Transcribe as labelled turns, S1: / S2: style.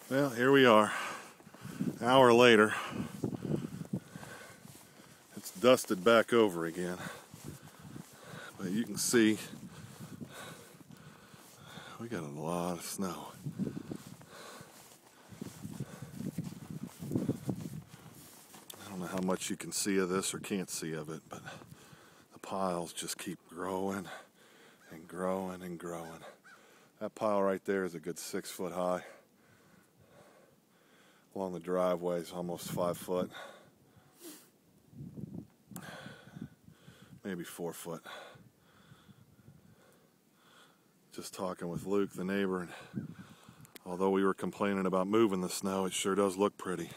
S1: Well, here we are, an hour later. It's dusted back over again, but you can see we got a lot of snow. I don't know how much you can see of this or can't see of it, but the piles just keep growing and growing and growing. That pile right there is a good 6 foot high. Along the driveway is almost 5 foot. Maybe 4 foot. Just talking with Luke, the neighbor, and although we were complaining about moving the snow, it sure does look pretty.